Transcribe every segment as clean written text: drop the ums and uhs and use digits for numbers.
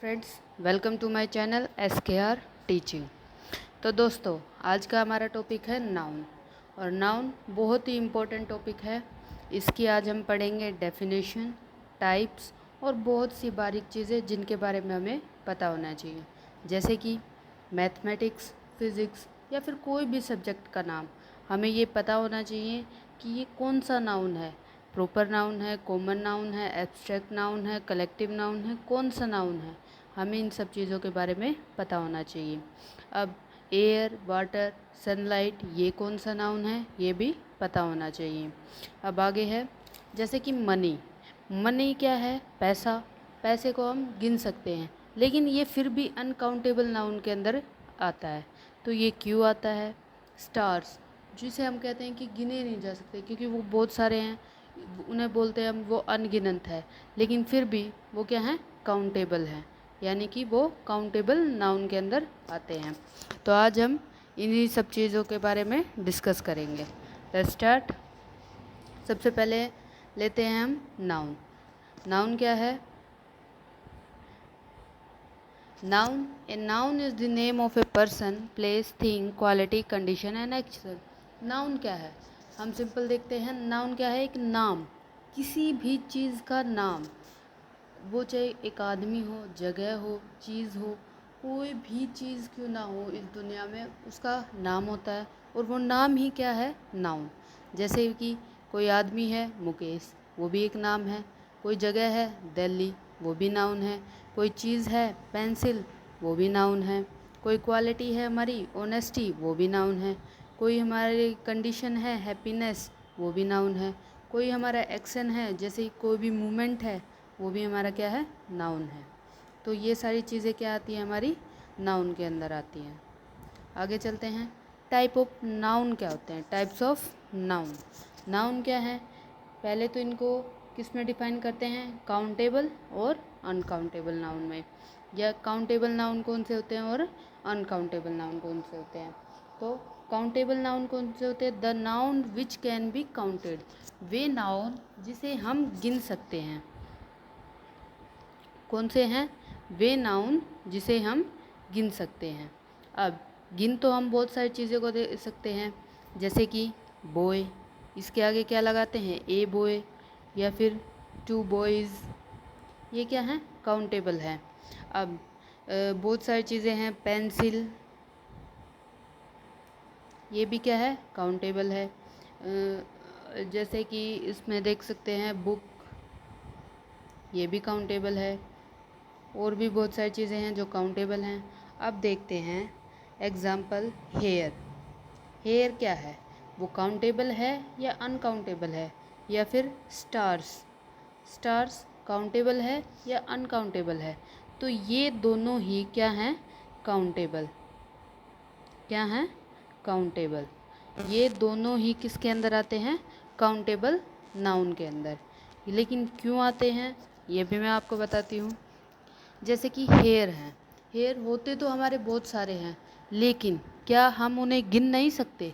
Friends, welcome to my channel SKR teaching. तो दोस्तों, आज का हमारा टॉपिक है नाउन। और नाउन बहुत ही इम्पोर्टेंट टॉपिक है। इसकी आज हम पढ़ेंगे डेफिनेशन, टाइप्स और बहुत सी बारीक चीज़ें जिनके बारे में हमें पता होना चाहिए, जैसे कि मैथमेटिक्स, फिज़िक्स या फिर कोई भी सब्जेक्ट का नाम। हमें ये पता होना चाहिए कि ये कौन सा नाउन है, प्रॉपर नाउन है, कॉमन नाउन है, एब्स्ट्रैक्ट नाउन है, कलेक्टिव नाउन है, कौन सा नाउन है। हमें इन सब चीज़ों के बारे में पता होना चाहिए। अब एयर, वाटर, सनलाइट, ये कौन सा नाउन है, ये भी पता होना चाहिए। अब आगे है जैसे कि मनी। मनी क्या है? पैसा। पैसे को हम गिन सकते हैं, लेकिन ये फिर भी अनकाउंटेबल नाउन के अंदर आता है। तो ये क्यों आता है? स्टार्स, जिसे हम कहते हैं कि गिने नहीं जा सकते क्योंकि वो बहुत सारे हैं, उन्हें बोलते हैं हम वो अनगिनत है, लेकिन फिर भी वो क्या है? काउंटेबल है, यानी कि वो काउंटेबल नाउन के अंदर आते हैं। तो आज हम इन्हीं सब चीज़ों के बारे में डिस्कस करेंगे। Let's start. सबसे पहले लेते हैं हम नाउन। नाउन क्या है? Noun, a noun is the name of a person, place, thing, quality, condition and action. Noun क्या है? हम सिंपल देखते हैं। नाउन क्या है? एक नाम, किसी भी चीज़ का नाम। वो चाहे एक आदमी हो, जगह हो, चीज़ हो, कोई भी चीज़ क्यों ना हो इस दुनिया में, उसका नाम होता है। और वो नाम ही क्या है? नाउन। जैसे कि कोई आदमी है मुकेश, वो भी एक नाम है। कोई जगह है दिल्ली, वो भी नाउन है। कोई चीज़ है पेंसिल, वो भी नाउन है। कोई क्वालिटी है हमारी ऑनेस्टी, वो भी नाउन है। कोई हमारी कंडीशन है हैप्पीनेस, वो भी नाउन है। कोई हमारा एक्शन है, जैसे कोई भी मूवमेंट है, वो भी हमारा क्या है? नाउन है। तो ये सारी चीज़ें क्या आती हैं? हमारी नाउन के अंदर आती हैं। आगे चलते हैं। टाइप ऑफ नाउन क्या होते हैं? Types of noun. नाउन क्या है? पहले तो इनको किस में डिफाइन करते हैं? काउंटेबल और अनकाउंटेबल नाउन में। या काउंटेबल नाउन कौन से होते हैं और अनकाउंटेबल नाउन कौन से होते हैं? तो काउंटेबल नाउन कौन से होते हैं? The noun which can be counted, way noun जिसे हम गिन सकते हैं। कौन से हैं? वे नाउन जिसे हम गिन सकते हैं। अब गिन तो हम बहुत सारी चीज़ों को दे सकते हैं, जैसे कि बॉय, इसके आगे क्या लगाते हैं? ए बॉय, या फिर टू बॉयज़, ये क्या है? काउंटेबल है। अब बहुत सारी चीज़ें हैं। पेंसिल, ये भी क्या है? काउंटेबल है। जैसे कि इसमें देख सकते हैं बुक, ये भी काउंटेबल है। और भी बहुत सारी चीज़ें हैं जो काउंटेबल हैं। अब देखते हैं एग्जाम्पल। हेयर। हेयर क्या है? वो काउंटेबल है या अनकाउंटेबल है? या फिर स्टार्स, स्टार्स काउंटेबल है या अनकाउंटेबल है? तो ये दोनों ही क्या हैं? काउंटेबल। क्या हैं? काउंटेबल। ये दोनों ही किसके अंदर आते हैं? काउंटेबल नाउन के अंदर। लेकिन क्यों आते हैं, ये भी मैं आपको बताती हूँ। जैसे कि हेयर हैं। हेयर होते तो हमारे बहुत सारे हैं, लेकिन क्या हम उन्हें गिन नहीं सकते?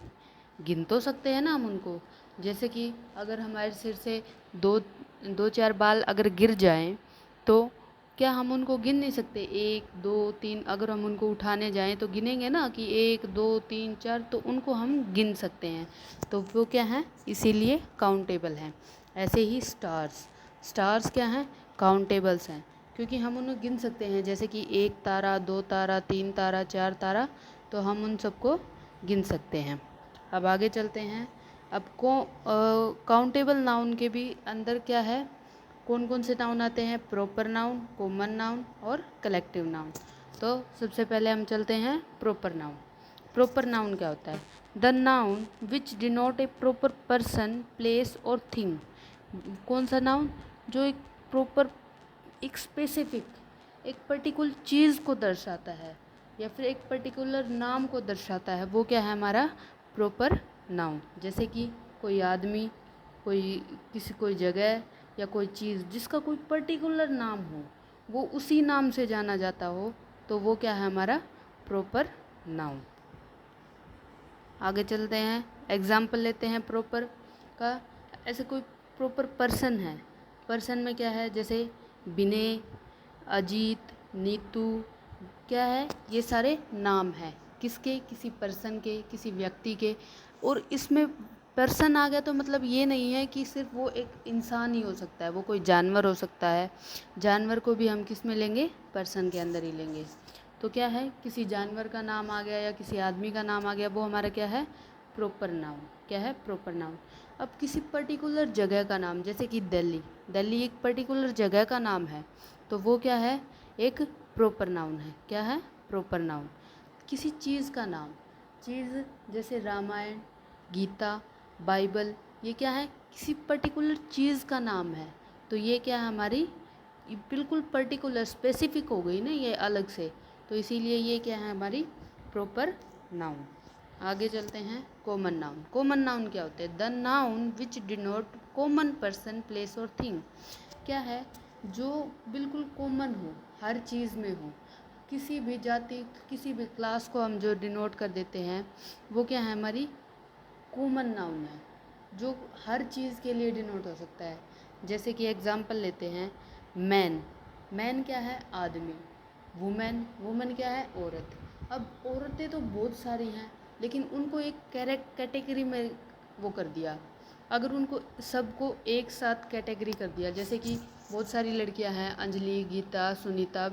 गिन तो सकते हैं ना हम उनको। जैसे कि अगर हमारे सिर से दो दो चार बाल अगर गिर जाएं, तो क्या हम उनको गिन नहीं सकते? एक, दो, तीन, अगर हम उनको उठाने जाएं तो गिनेंगे ना कि एक, दो, तीन, चार, तो उनको हम गिन सकते हैं। तो वो क्या है? इसीलिए काउंटेबल हैं। ऐसे ही स्टार्स, स्टार्स क्या हैं? काउंटेबल्स हैं, क्योंकि हम उन्हें गिन सकते हैं। जैसे कि एक तारा, दो तारा, तीन तारा, चार तारा, तो हम उन सबको गिन सकते हैं। अब आगे चलते हैं। अब काउंटेबल नाउन के भी अंदर क्या है? कौन कौन से नाउन आते हैं? प्रॉपर नाउन, कॉमन नाउन और कलेक्टिव नाउन। तो सबसे पहले हम चलते हैं प्रॉपर नाउन। प्रॉपर नाउन क्या होता है? The noun which denote A proper person, place और थिंग। कौन सा नाउन? जो एक प्रॉपर, एक स्पेसिफिक, एक पर्टिकुलर चीज़ को दर्शाता है, या फिर एक पर्टिकुलर नाम को दर्शाता है, वो क्या है? हमारा प्रॉपर नाउन। जैसे कि कोई आदमी, कोई जगह या कोई चीज़ जिसका कोई पर्टिकुलर नाम हो, वो उसी नाम से जाना जाता हो, तो वो क्या है? हमारा प्रॉपर नाउन। आगे चलते हैं। एग्जाम्पल लेते हैं प्रॉपर का। ऐसे कोई प्रॉपर पर्सन है। पर्सन में क्या है? जैसे विनय, अजीत, नीतू, क्या है, ये सारे नाम हैं किसके, किसी पर्सन के, किसी व्यक्ति के। और इसमें पर्सन आ गया तो मतलब ये नहीं है कि सिर्फ वो एक इंसान ही हो सकता है, वो कोई जानवर हो सकता है। जानवर को भी हम किस में लेंगे, पर्सन के अंदर ही लेंगे। तो क्या है, किसी जानवर का नाम आ गया या किसी आदमी का नाम आ गया, वो हमारा क्या है, प्रॉपर नाउन। क्या है, प्रॉपर नाउन। अब किसी पर्टिकुलर जगह का नाम, जैसे कि दिल्ली, दिल्ली एक पर्टिकुलर जगह का नाम है, तो वो क्या है, एक प्रॉपर नाउन है। क्या है, प्रॉपर नाउन। किसी चीज़ का नाम, चीज़ जैसे रामायण, गीता, बाइबल, ये क्या है, किसी पर्टिकुलर चीज़ का नाम है, तो ये क्या है, हमारी बिल्कुल पर्टिकुलर स्पेसिफिक हो गई ना ये अलग से, तो इसीलिए ये क्या है, हमारी प्रॉपर नाउन। आगे चलते हैं, कॉमन नाउन। कॉमन नाउन क्या होते हैं, the noun which denote common person, place और थिंग। क्या है, जो बिल्कुल कॉमन हो, हर चीज़ में हो, किसी भी जाति, किसी भी क्लास को हम जो डिनोट कर देते हैं, वो क्या है, हमारी कॉमन नाउन है, जो हर चीज़ के लिए डिनोट हो सकता है। जैसे कि एग्जांपल लेते हैं, मैन, मैन क्या है, आदमी। वुमेन, वुमेन क्या है, औरत। अब औरतें तो बहुत सारी हैं, लेकिन उनको एक कैटेगरी में वो कर दिया। अगर उनको सबको एक साथ कैटेगरी कर दिया, जैसे कि बहुत सारी लड़कियां हैं, अंजलि, गीता, सुनीता,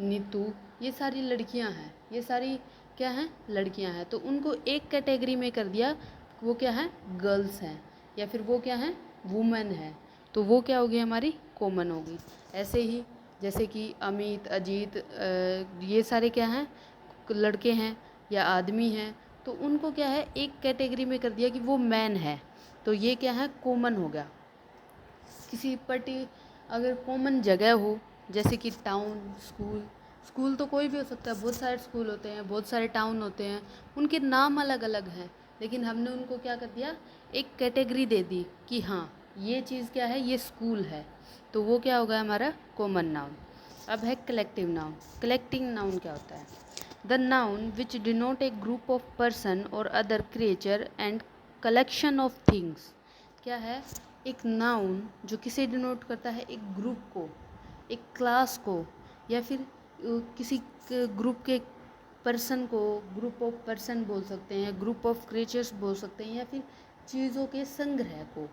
नीतू, ये सारी लड़कियां हैं, ये सारी क्या हैं, लड़कियां हैं, तो उनको एक कैटेगरी में कर दिया, वो क्या है, गर्ल्स हैं, या फिर वो क्या है, वुमेन है, तो वो क्या होगी, हमारी कॉमन होगी। ऐसे ही जैसे कि अमित, अजीत, ये सारे क्या हैं, लड़के हैं या आदमी हैं, तो उनको क्या है, एक कैटेगरी में कर दिया कि वो मैन है, तो ये क्या है, कॉमन हो गया। किसी अगर कॉमन जगह हो, जैसे कि टाउन, स्कूल, स्कूल तो कोई भी हो सकता है, बहुत सारे स्कूल होते हैं, बहुत सारे टाउन होते हैं, उनके नाम अलग अलग हैं, लेकिन हमने उनको क्या कर दिया, एक कैटेगरी दे दी कि हाँ ये चीज़ क्या है, ये स्कूल है, तो वो क्या होगा, हमारा कॉमन नाउन। अब है कलेक्टिव नाउन। कलेक्टिव नाउन क्या होता है, the noun which denote a group of person और other creature and collection of things. क्या है, एक नाउन जो किसे डिनोट करता है, एक ग्रुप को, एक क्लास को, या फिर किसी ग्रुप के पर्सन को, ग्रुप ऑफ पर्सन बोल सकते हैं, ग्रुप ऑफ क्रिएचर्स बोल सकते हैं, या फिर चीज़ों के संग्रह को,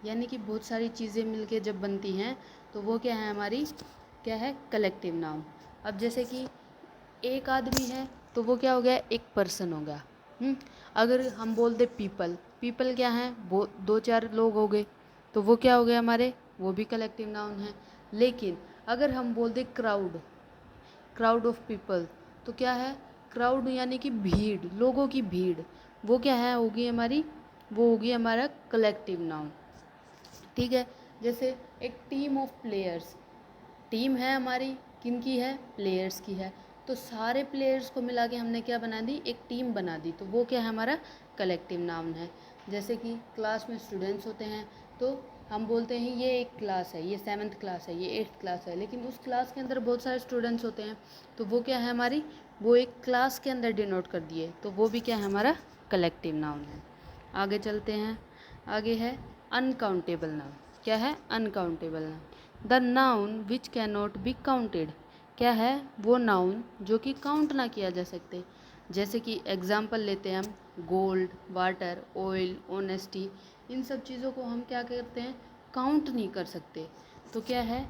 यानी कि बहुत सारी चीज़ें मिलके जब बनती हैं, तो वो क्या है, हमारी क्या है, कलेक्टिव नाउन। अब जैसे कि एक आदमी है, तो वो क्या हो गया, एक पर्सन हो गया। अगर हम बोल दे पीपल, पीपल क्या है, वो दो चार लोग हो गए, तो वो क्या हो गए हमारे, वो भी कलेक्टिव नाउन है। लेकिन अगर हम बोल दे क्राउड, क्राउड ऑफ पीपल, तो क्या है, क्राउड यानी कि भीड़, लोगों की भीड़, वो क्या है, होगी हमारी, वो होगी हमारा कलेक्टिव नाउन। ठीक है, जैसे एक टीम ऑफ प्लेयर्स, टीम है हमारी, किन की है, प्लेयर्स की है, तो सारे प्लेयर्स को मिला के हमने क्या बना दी, एक टीम बना दी, तो वो क्या है, हमारा कलेक्टिव नाउन है। जैसे कि क्लास में स्टूडेंट्स होते हैं, तो हम बोलते हैं ये एक क्लास है, ये 7th क्लास है, ये 8th क्लास है, लेकिन उस क्लास के अंदर बहुत सारे स्टूडेंट्स होते हैं, तो वो क्या है, हमारी वो एक क्लास के अंदर डिनोट कर दिए, तो वो भी क्या है, हमारा कलेक्टिव नाउन है। आगे चलते हैं, आगे है अनकाउंटेबल नाउन। क्या है, uncountable noun, the noun which can not be counted. क्या है, वो नाउन जो कि काउंट ना किया जा सकते। जैसे कि एग्जाम्पल लेते हैं हम, गोल्ड, वाटर, ऑयल, ऑनेस्टी, इन सब चीज़ों को हम क्या करते हैं, काउंट नहीं कर सकते, तो क्या है,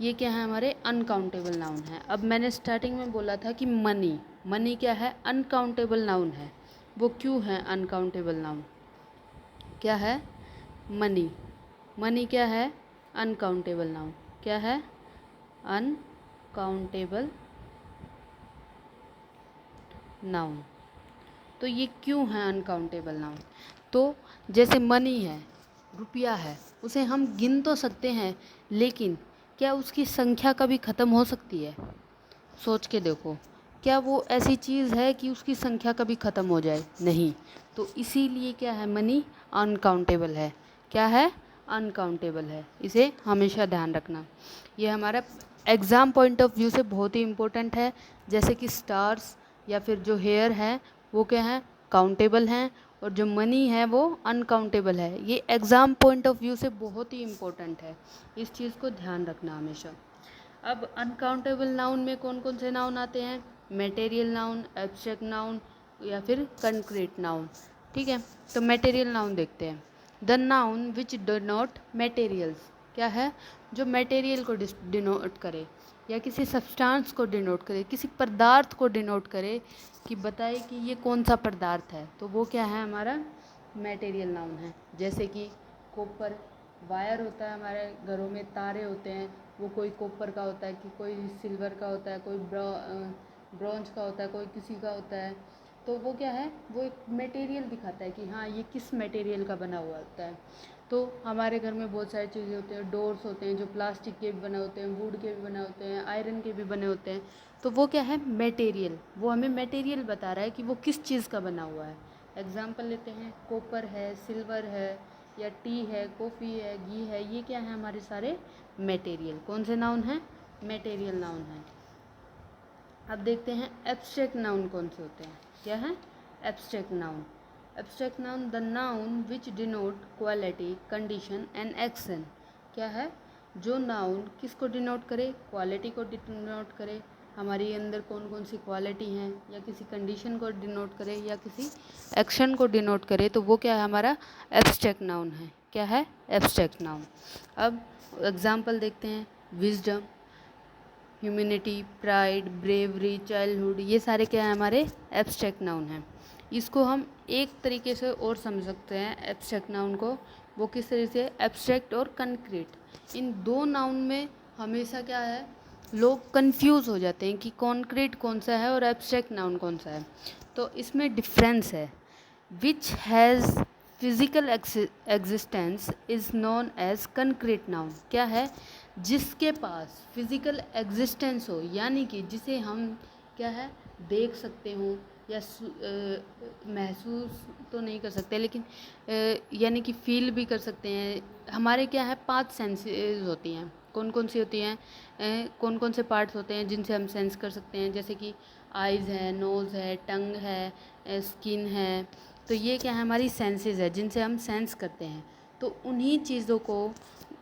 ये क्या है, हमारे अनकाउंटेबल नाउन है। अब मैंने स्टार्टिंग में बोला था कि मनी, मनी क्या है, अनकाउंटेबल नाउन है। वो क्यों है अनकाउंटेबल नाउन, क्या है, मनी, मनी क्या है, अनकाउंटेबल नाउन। क्या है, अनकाउंटेबल नाउन। तो ये क्यों है अनकाउंटेबल नाउन, तो जैसे मनी है, रुपया है, उसे हम गिन तो सकते हैं, लेकिन क्या उसकी संख्या कभी ख़त्म हो सकती है, सोच के देखो, क्या वो ऐसी चीज़ है कि उसकी संख्या कभी ख़त्म हो जाए, नहीं, तो इसीलिए क्या है, मनी अनकाउंटेबल है। क्या है, अनकाउंटेबल है, इसे हमेशा ध्यान रखना। ये हमारा एग्ज़ाम पॉइंट ऑफ व्यू से बहुत ही इम्पोर्टेंट है। जैसे कि स्टार्स या फिर जो हेयर है, वो क्या है, काउंटेबल हैं, और जो मनी है वो अनकाउंटेबल है। ये एग्ज़ाम पॉइंट ऑफ व्यू से बहुत ही इम्पोर्टेंट है, इस चीज़ को ध्यान रखना हमेशा। अब अनकाउंटेबल नाउन में कौन कौन से नाउन आते हैं? मटेरियल नाउन, एब्स्ट्रैक्ट नाउन या फिर कंक्रीट नाउन। ठीक है, तो मटेरियल नाउन देखते हैं। The noun which denote materials, क्या है? जो मटेरियल को डिनोट करे या किसी सब्सटेंस को डिनोट करे, किसी पदार्थ को डिनोट करे, कि बताए कि ये कौन सा पदार्थ है, तो वो क्या है? हमारा मटेरियल नाउन है। जैसे कि कॉपर, वायर होता है हमारे घरों में, तारे होते हैं, वो कोई कॉपर का होता है, कि कोई सिल्वर का होता है, कोई ब्रॉन्ज का होता है, कोई किसी का होता है। तो वो क्या है? वो एक मटेरियल दिखाता है कि हाँ ये किस मटेरियल का बना हुआ होता है। तो हमारे घर में बहुत सारी चीज़ें होती हैं, डोर्स होते हैं जो प्लास्टिक के भी बने होते हैं, वुड के भी बने होते हैं, आयरन के भी बने होते हैं। तो वो क्या है? मटेरियल। वो हमें मटेरियल बता रहा है कि वो किस चीज़ का बना हुआ है। एग्जाम्पल लेते हैं, कॉपर है, सिल्वर है, या टी है, कॉफ़ी है, घी है, ये क्या है? हमारे सारे मटेरियल। कौन से नाउन हैं? मटेरियल नाउन है। अब देखते हैं एब्स्ट्रैक्ट नाउन कौन से होते हैं। क्या है? Abstract noun. Abstract noun, the noun which denote quality, condition and action. क्या है? जो नाउन किसको डिनोट करे? क्वालिटी को डिनोट करे, हमारे अंदर कौन कौन सी क्वालिटी हैं, या किसी कंडीशन को डिनोट करे, या किसी एक्शन को डिनोट करे, तो वो क्या है? हमारा एब्स्ट्रैक्ट नाउन है। क्या है? Abstract noun. अब एग्जाम्पल देखते हैं, wisdom, humanity, pride, bravery, childhood, ये सारे क्या है? हमारे एब्स्ट्रैक्ट नाउन हैं। इसको हम एक तरीके से और समझ सकते हैं एब्स्ट्रैक्ट नाउन को, वो किस तरीके से? एब्स्ट्रैक्ट और कंक्रीट, इन दो नाउन में हमेशा क्या है? लोग कंफ्यूज हो जाते हैं कि कॉन्क्रीट कौन सा है और एब्स्ट्रैक्ट नाउन कौन सा है। तो इसमें डिफरेंस है। Which has physical existence is known as concrete noun. क्या है? जिसके पास फिजिकल एग्जिस्टेंस हो, यानी कि जिसे हम क्या है? देख सकते हो, या महसूस तो नहीं कर सकते, लेकिन यानी कि फील भी कर सकते हैं। हमारे क्या है? 5 सेंसेस होती हैं। कौन कौन सी होती हैं? कौन कौन से पार्ट्स होते हैं जिनसे हम सेंस कर सकते हैं? जैसे कि आइज़ है, नोज़ है, टंग है, स्किन है। तो ये क्या है? हमारी सेंसेस है जिनसे हम सेंस करते हैं। तो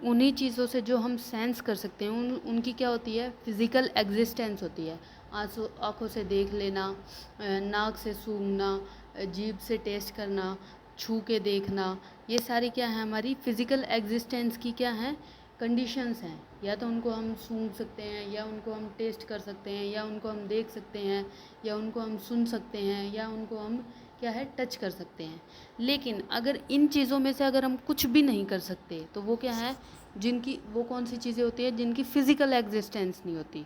उन्हीं चीज़ों से जो हम सेंस कर सकते हैं, उनकी क्या होती है? फिज़िकल एग्जिस्टेंस होती है। आँखों से देख लेना, नाक से सूंघना, जीभ से टेस्ट करना, छू के देखना, ये सारी क्या है? हमारी फिज़िकल एग्जिस्टेंस की क्या है? कंडीशंस हैं। या तो उनको हम सूंघ सकते हैं, या उनको हम टेस्ट कर सकते हैं, या उनको हम देख सकते हैं, या उनको हम सुन सकते हैं, या उनको हम क्या है? टच कर सकते हैं। लेकिन अगर इन चीज़ों में से अगर हम कुछ भी नहीं कर सकते, तो वो क्या है? वो कौन सी चीज़ें होती हैं? जिनकी फ़िज़िकल एग्जिस्टेंस नहीं होती।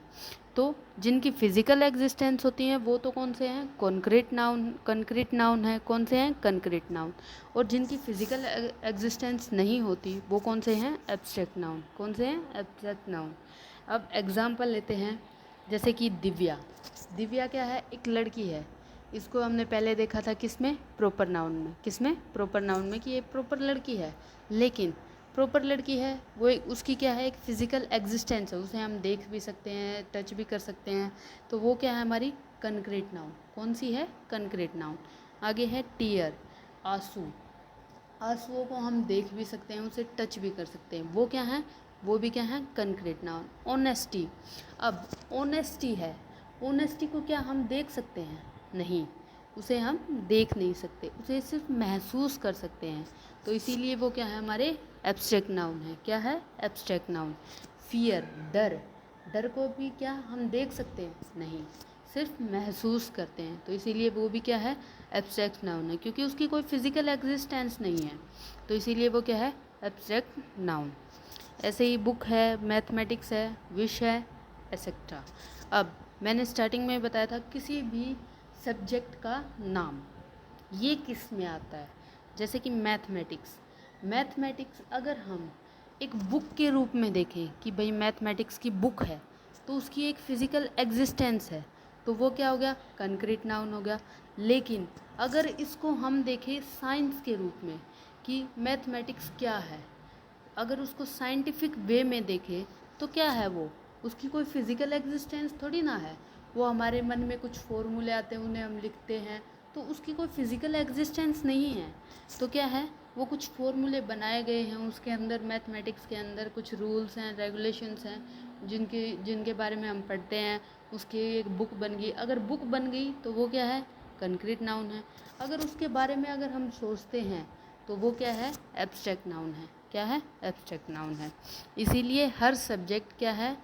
तो जिनकी फ़िज़िकल एग्जिस्टेंस होती हैं वो तो कौन से हैं? कंक्रीट नाउन है। कौन से हैं? Concrete noun. और जिनकी फ़िज़िकल एग्जिस्टेंस नहीं होती वो कौन से हैं? Abstract noun. कौन से हैं? Abstract noun. अब एग्जाम्पल लेते हैं, जैसे कि दिव्या। दिव्या क्या है? एक लड़की है। इसको हमने पहले देखा था किसमें? प्रॉपर नाउन में। किसमें? प्रॉपर नाउन में, कि ये प्रॉपर लड़की है। लेकिन प्रॉपर लड़की है, वो उसकी क्या है? एक फ़िज़िकल एग्जिस्टेंस है, उसे हम देख भी सकते हैं, टच भी कर सकते हैं। तो वो क्या है? हमारी कंक्रीट नाउन। कौन सी है? Concrete noun. आगे है टीयर, आंसू। आंसुओं को हम देख भी सकते हैं, उसे टच भी कर सकते हैं। वो क्या है? वो भी क्या है? Concrete noun. ऑनेस्टी। अब ऑनेस्टी है, ऑनेस्टी को क्या हम देख सकते हैं? नहीं, उसे हम देख नहीं सकते, उसे सिर्फ महसूस कर सकते हैं। तो इसीलिए वो क्या है? हमारे एब्स्ट्रैक्ट नाउन है। क्या है? Abstract noun. फियर, डर। डर को भी क्या हम देख सकते हैं? नहीं, सिर्फ महसूस करते हैं। तो इसीलिए वो भी क्या है? एब्स्ट्रैक्ट नाउन है, क्योंकि उसकी कोई फिज़िकल एग्जिस्टेंस नहीं है। तो इसीलिए वो क्या है? Abstract noun. ऐसे ही बुक है, मैथमेटिक्स है, विश है, एसेट्रा। अब मैंने स्टार्टिंग में बताया था किसी भी सब्जेक्ट का नाम ये किस में आता है? जैसे कि मैथमेटिक्स अगर हम एक बुक के रूप में देखें कि भाई मैथमेटिक्स की बुक है, तो उसकी एक फ़िज़िकल एग्जिस्टेंस है, तो वो क्या हो गया? कंक्रीट नाउन हो गया। लेकिन अगर इसको हम देखें साइंस के रूप में कि मैथमेटिक्स क्या है, अगर उसको साइंटिफिक वे में देखें तो क्या है? वो उसकी कोई फिज़िकल एग्जिस्टेंस थोड़ी ना है। वो हमारे मन में कुछ फॉर्मूले आते हैं, उन्हें हम लिखते हैं, तो उसकी कोई फिज़िकल एग्जिस्टेंस नहीं है। तो क्या है? वो कुछ फॉर्मूले बनाए गए हैं, उसके अंदर मैथमेटिक्स के अंदर कुछ रूल्स हैं, रेगुलेशंस हैं, जिनके बारे में हम पढ़ते हैं उसकी एक बुक बन गई। अगर बुक बन गई तो वो क्या है, कंक्रीट नाउन है। अगर उसके बारे में अगर हम सोचते हैं तो वो क्या है, एब्स्ट्रैक्ट नाउन है। क्या है, एब्स्ट्रैक्ट नाउन है। इसीलिए हर सब्जेक्ट क्या है,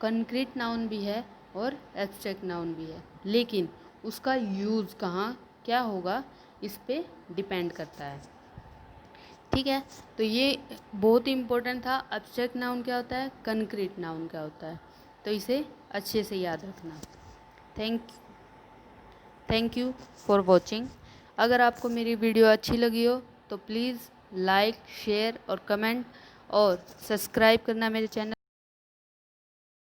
कंक्रीट नाउन भी है और एब्स्ट्रैक्ट नाउन भी है, लेकिन उसका यूज़ कहाँ क्या होगा इस पे डिपेंड करता है। ठीक है, तो ये बहुत ही इम्पोर्टेंट था। एब्स्ट्रैक्ट नाउन क्या होता है, कंक्रीट नाउन क्या होता है, तो इसे अच्छे से याद रखना। Thank you for watching. अगर आपको मेरी वीडियो अच्छी लगी हो तो प्लीज़ लाइक, शेयर और कमेंट और सब्सक्राइब करना मेरे चैनल।